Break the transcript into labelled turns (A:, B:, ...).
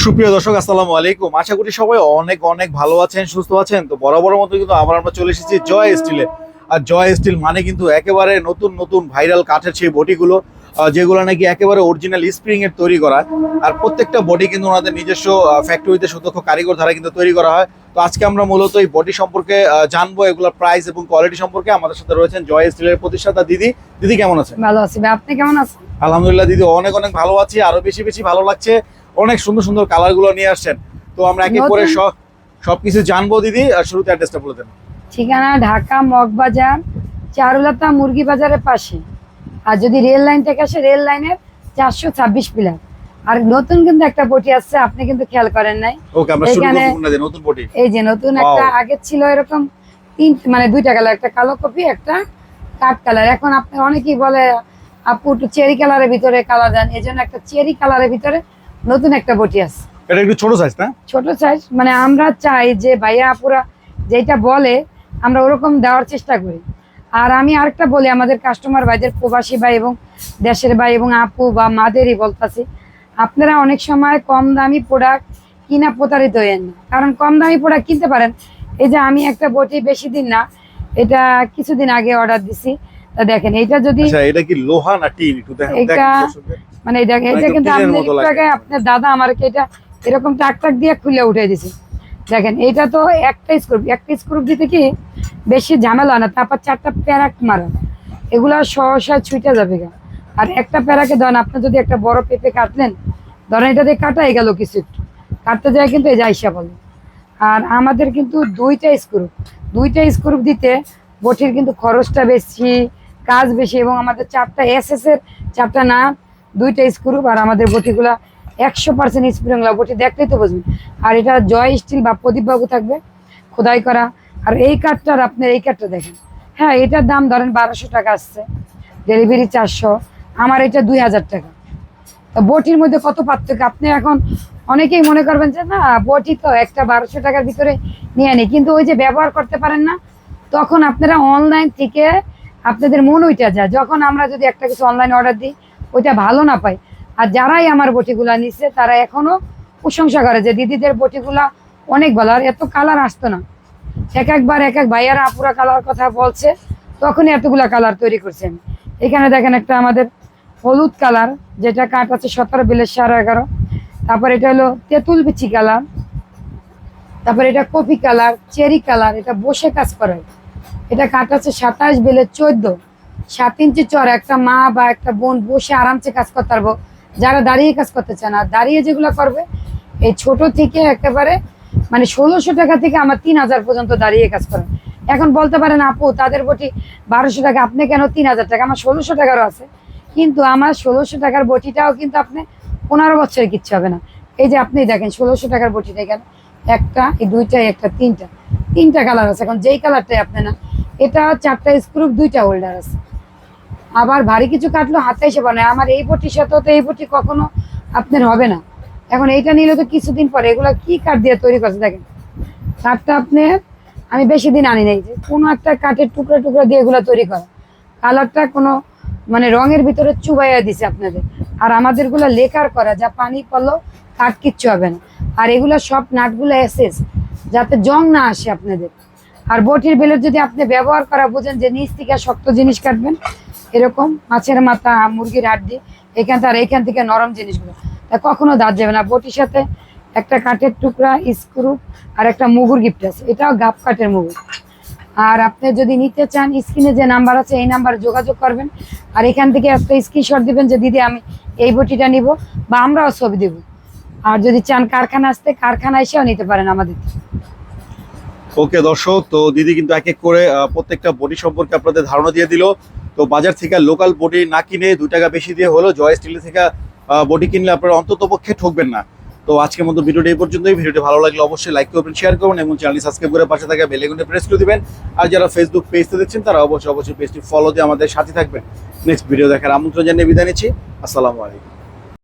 A: সুপ্রিয় দর্শক, আসসালামু আলাইকুম। আশা করি সবাই অনেক অনেক ভালো আছেন, সুস্থ আছেন। তো বরাবরের মতো কিন্তু আবার আমরা চলে এসেছি জয় স্টিলে। আর জয় স্টিল মানে কিন্তু একেবারে নতুন নতুন ভাইরাল কাঠের সেই বডিগুলো, যেগুলো নাকি একেবারে অরিজিনাল স্প্রিং এর তৈরি করা। আর প্রত্যেকটা বডি কিন্তু ওনাদের নিজস্ব ফ্যাক্টরিতে সুদক্ষ কারিগর দ্বারা কিন্তু তৈরি করা হয়। তো আজকে আমরা মূলত এই বডি সম্পর্কে জানবো, এগুলোর প্রাইস এবং কোয়ালিটি সম্পর্কে। আমাদের সাথে রয়েছেন জয় স্টিলের প্রতিষ্ঠাতা দিদি। দিদি কেমন আছেন?
B: ভালো আছি ভাই, আপনি কেমন আছেন?
A: আলহামদুলিল্লাহ দিদি, অনেক অনেক ভালো আছি। আরো বেশি বেশি ভালো লাগছে, অনেক সুন্দর সুন্দর কালার গুলো নিয়ে আসছেন। তো আমরা একে করে সবকিছু জানবো দিদি। শুরুতে অ্যাড্রেসটা বলে দেন।
B: ঠিকানা ঢাকা মগবাজার, চারুলতা মুরগি বাজারের পাশে। আর যদি রেল লাইন থেকে আসে, রেল লাইনের 426 পিলার। আর নতুন কিন্তু একটা বটি আসছে, আপনি কিন্তু খেয়াল করেন নাই।
A: ওকে, আমরা শুরু করব না, নতুন বটি।
B: এই যে নতুন একটা, আগে ছিল এরকম দুইটা কালার, একটা কালো কপি, একটা কাঠ কালার। এখন আপনি অনেকেই বলে আপু একটু চেরি কালারের ভিতরে কালার দেন, এই জন্য একটা চেরি কালারের ভিতরে নতুন একটা বটি আছে।
A: এটা একটু ছোট সাইজ না? ছোট
B: সাইজ, মানে আমরা চাই যে ভাইয়া আপুরা যেটা বলে আমরা ওরকম দেওয়ার চেষ্টা করি। আর আমি আরেকটা বলি আমাদের কাস্টমার ভাইদের, প্রবাসী ভাই এবং দেশের ভাই এবং আপু বা মাদেরই বলতেছি, আপনারা অনেক সময় কম দামি প্রোডাক্ট কিনা প্রতারিত হয়েন না। কারণ কম দামি প্রোডাক্ট কিনতে পারেন। এই যে আমি একটা বটি বেশি দিন না, এটা কিছুদিন আগে অর্ডার দিছি। তা দেখেন এটা যদি
A: এটা কি লোহা না টিন, একটু দেখেন।
B: এটা মানে এটা কিন্তু আপনার দাদা আমাকে এটা এরকম টাক টাক দিয়ে খুলে উঠে দিছে। দেখেন এটা তো একটা স্ক্রু দিতে কি বেশি ঝামেলা না, তারপর 4টা প্যারাক মারা, এগুলা সহসা ছুটে যাবে। আর একটা প্যারাকে ধরেন আপনি যদি একটা বড় পেঁপে কাটলেন, ধরেন এটা দিয়ে কাটাই গেল কিছু একটু কাটতে যায় কিন্তু এই যাইসা বলে। আর আমাদের কিন্তু দুইটা স্ক্রু দিতে বটির কিন্তু খরচটা বেশি, কাজ বেশি। এবং আমাদের 4টা SS এর 4টা না, 2টা স্ক্রু। আর আমাদের বটিগুলা 100% স্প্রিং বটি, দেখলেই তো বুঝবেন। আর এটা জয় স্টিল বা প্রদীপ বাবু থাকবে খোদাই করা। আর এই কাঠটার আপনার এই কাঠটা দেখেন, হ্যাঁ এটার দাম ধরেন 1200 টাকা আসছে, ডেলিভারি 400, আমার এটা 2000 টাকা। তো বটির মধ্যে কত পার্থক্য! আপনি এখন অনেকেই মনে করবেন যে না বটি তো একটা 1200 টাকার ভিতরে নিয়ে নেই, কিন্তু ওই যে ব্যবহার করতে পারেন না, তখন আপনারা অনলাইন থেকে আপনাদের মন ওইটা যায়। যখন আমরা যদি একটা কিছু অনলাইন অর্ডার দিই, ওইটা ভালো না পাই। আর যারাই আমার বটিগুলা নিচ্ছে তারা এখনো প্রশংসা করে যে দিদিদের বটিগুলা অনেক ভালো। আর এত কালার আসতো না, এক এক ভাইয়ারা আপুরা কালার কথা বলছে, তখনই এতগুলা কালার তৈরি করছে আমি। এখানে দেখেন একটা আমাদের হলুদ কালার, যেটা কাঠ আছে 17 বিলের 11.5। তারপর এটা হলো তেঁতুল বিচি কালার। তারপর এটা কফি কালার, চেরি কালার, এটা বসে কাজ করে। এটা কাঠ আছে 27 বিলের 14, 7 ইঞ্চি চড়। একটা মা বা একটা বোন বসে আরামসে কাজ করতে পারবো, যারা দাঁড়িয়ে কাজ করতে চান। আর দাঁড়িয়ে যেগুলো করবে, এই ছোট থেকে একেবারে মানে 1600 টাকা থেকে আমার 3000 পর্যন্ত দাঁড়িয়ে কাজ করেন। এখন বলতে পারেন আপু তাদের বটি 1200 টাকা, আপনি কেন 3000 টাকা? আমার 1600 টাকারও আছে, কিন্তু আমার 1600 টাকার বটিটাও কিন্তু আপনি 15 বছরে কিচ্ছু হবে না। এই যে আপনি দেখেন 1600 টাকার বটিটা, এখানে একটা, এই দুইটাই, একটা, তিনটা কালার আছে। এখন যেই কালারটাই আপনি না, এটা 4টা স্ক্রু, 2টা হোল্ডার আছে। আবার ভারী কিছু কাটলো হাতে এসে বানায়। আমার এই বটির সাথে তো এই বটি কখনো আপনার হবে না। এখন এইটা নিলে তো কিছুদিন পরে, এগুলা কি কাঠ দিয়ে তৈরি করছে দেখেন। কাঠটা আপনার আমি বেশি দিন আনি নাই, যে কোনো একটা কাঠের টুকরা টুকরা দিয়ে এগুলো তৈরি করা। কালারটা কোনো মানে রঙের ভিতরে চুবাইয়া দিছে আপনাদের। আর আমাদেরগুলো লেকার করা, যা পানি পড়লেও কাঠ কিচ্ছু হবে না। আর এগুলো সব নাটগুলো এসেস, যাতে জং না আসে আপনাদের। আর বটির বেলের যদি আপনি ব্যবহার করা বুঝেন যে নিচ থেকে শক্ত জিনিস কাটবেন, এরকম মাছের মাথা, মুরগির হাড্ডি, এখান থেকে নরম জিনিসগুলো, তা কখনো দাঁত যাবে না। বটির সাথে একটা কাঠের টুকরা, স্ক্রু আর একটা মুগুর গিফট আছে, এটাও গাব কাঠের মুগুর। আর আপনি যদি নিতে চান, স্ক্রিনে যে নাম্বার আছে এই নাম্বারে যোগাযোগ করবেন। আর এখান থেকে একটা স্ক্রিনশট দিবেন যে দিদি আমি এই বটিটা নিব, বা আমরাও ছবি দেব। আর যদি চান কারখানা আসতে, কারখানা এসেও নিতে পারেন আমাদের।
A: ওকে দর্শক, তো দিদি কিন্তু এক এক করে প্রত্যেকটা বডি সম্পর্কে আপনাদের ধারণা দিয়ে দিল। তো বাজার থেকে লোকাল বডি না কিনে 2 টাকা বেশি দিয়ে হলো জয় স্টিল থেকে বডি কিনলে আপনারা অন্তত পক্ষে ঠকবেন না। তো আজকের মতো ভিডিওটা এই পর্যন্তই। ভিডিওটি ভালো লাগলে অবশ্যই লাইক করবেন, শেয়ার করবেন এবং চ্যানেলটি সাবস্ক্রাইব করে পাশে থাকা বেল আইকনটি প্রেস করে দিবেন। আর যারা ফেসবুক পেজতে দেখছেন তারা অবশ্যই পেজটি ফলো দিয়ে আমাদের সাথে থাকবেন। নেক্সট ভিডিও দেখার আমন্ত্রণ জানিয়ে বিদায় নিচ্ছি। আসসালামু আলাইকুম।